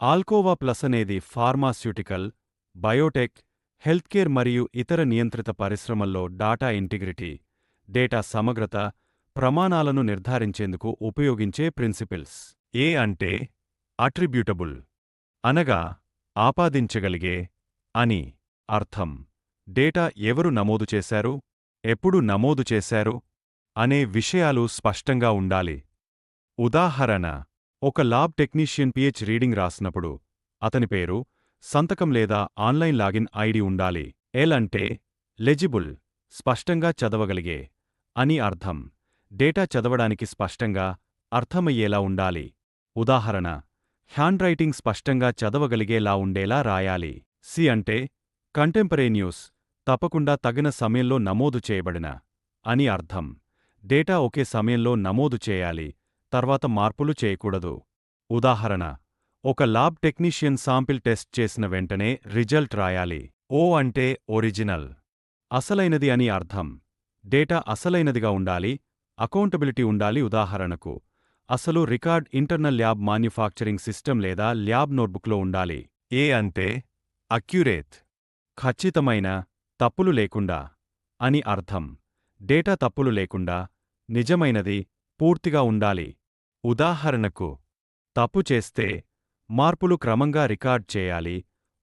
ఆల్కోవా plus అనేది pharmaceutical, Biotech, healthcare మరియు ఇతర నియంత్రిత పరిశ్రమల్లో డాటా ఇంటిగ్రిటీ, డేటా సమగ్రత, ప్రమాణాలను నిర్ధారించేందుకు ఉపయోగించే ప్రిన్సిపిల్స్. ఏ అంటే అట్రిబ్యూటబుల్, అనగా ఆపాదించగలిగే అని అర్థం. డేటా ఎవరు నమోదు చేశారు, ఎప్పుడు నమోదు చేశారు అనే విషయాలు స్పష్టంగా ఉండాలి. ఉదాహరణ: ఒక ల్యాబ్ టెక్నీషియన్ పిహెచ్ రీడింగ్ రాసినప్పుడు అతని పేరు, సంతకం లేదా ఆన్లైన్ లాగిన్ ఐడి ఉండాలి. ఎల్ అంటే లెజిబుల్, స్పష్టంగా చదవగలిగే అని అర్థం. డేటా చదవడానికి స్పష్టంగా అర్థమయ్యేలా ఉండాలి. ఉదాహరణ: హ్యాండ్ రైటింగ్ స్పష్టంగా చదవగలిగేలా ఉండేలా రాయాలి. సి అంటే కంటెంపరేన్యూస్, తప్పకుండా తగిన సమయంలో నమోదు చేయబడిన అని అర్థం. డేటా ఒకే సమయంలో నమోదు చేయాలి, తర్వాత మార్పులు చేయకూడదు. ఉదాహరణ: ఒక ల్యాబ్ టెక్నీషియన్ శాంపిల్ టెస్ట్ చేసిన వెంటనే రిజల్ట్ రాయాలి. ఓ అంటే ఒరిజినల్, అసలైనది అని అర్థం. డేటా అసలైనదిగా ఉండాలి, అకౌంటబిలిటీ ఉండాలి. ఉదాహరణకు, అసలు record internal lab manufacturing system లేదా ల్యాబ్ నోట్బుక్లో ఉండాలి. ఏ అంటే అక్యురేట్, ఖచ్చితమైన, తప్పులు లేకుండా అని అర్థం. డేటా తప్పులు లేకుండా, నిజమైనది, పూర్తిగా ఉండాలి. ఉదాహరణకు, తప్పు చేస్తే మార్పులు క్రమంగా రికార్డ్ చేయాలి,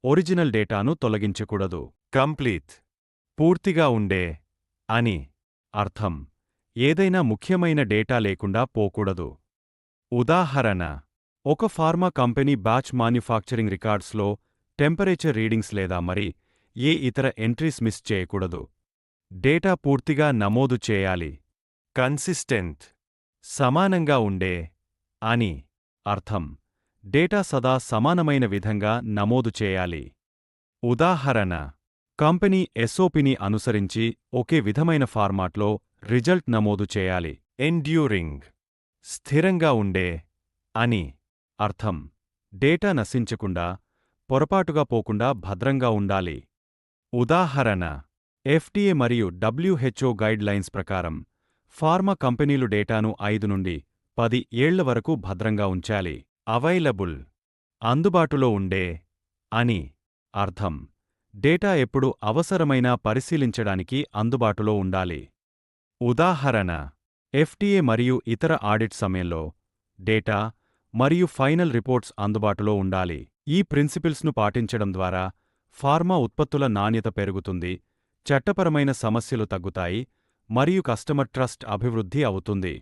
ఒరిజినల్ డేటాను తొలగించకూడదు. కంప్లీట్, పూర్తిగా ఉండే అని అర్థం. ఏదైనా ముఖ్యమైన డేటా లేకుండా పోకూడదు. ఉదాహరణ: ఒక ఫార్మా కంపెనీ బ్యాచ్ మాన్యుఫాక్చరింగ్ రికార్డ్స్లో టెంపరేచర్ రీడింగ్స్ లేదా మరి ఏ ఇతర ఎంట్రీస్ మిస్ చేయకూడదు. డేటా పూర్తిగా నమోదు చేయాలి. కన్సిస్టెంట్, సమానంగా ఉండే అని అర్థం. డేటా సదా సమానమైన విధంగా నమోదు చేయాలి. ఉదాహరణ: కంపెనీ ఎస్ఓపిని అనుసరించి ఒకే విధమైన ఫార్మాట్లో రిజల్ట్ నమోదు చేయాలి. ఎండ్యూరింగ్, స్థిరంగా ఉండే అని అర్థం. డేటా నశించకుండా, పొరపాటుగా పోకుండా భద్రంగా ఉండాలి. ఉదాహరణ: ఎఫ్డీఏ మరియు డబ్ల్యూహెచ్ఓ గైడ్ లైన్స్ ప్రకారం ఫార్మా కంపెనీలు డేటాను 5 నుండి 10 ఏళ్ల వరకు భద్రంగా ఉంచాలి. అవైలబుల్, అందుబాటులో ఉండే అని అర్థం. డేటా ఎప్పుడు అవసరమైనా పరిశీలించడానికి అందుబాటులో ఉండాలి. ఉదాహరణ: ఎఫ్డీఏ మరియు ఇతర ఆడిట్ సమయంలో డేటా మరియు ఫైనల్ రిపోర్ట్స్ అందుబాటులో ఉండాలి. ఈ ప్రిన్సిపిల్స్ను పాటించడం ద్వారా ఫార్మా ఉత్పత్తుల నాణ్యత పెరుగుతుంది, చట్టపరమైన సమస్యలు తగ్గుతాయి మరియు కస్టమర్ ట్రస్ట్ అభివృద్ధి అవుతుంది.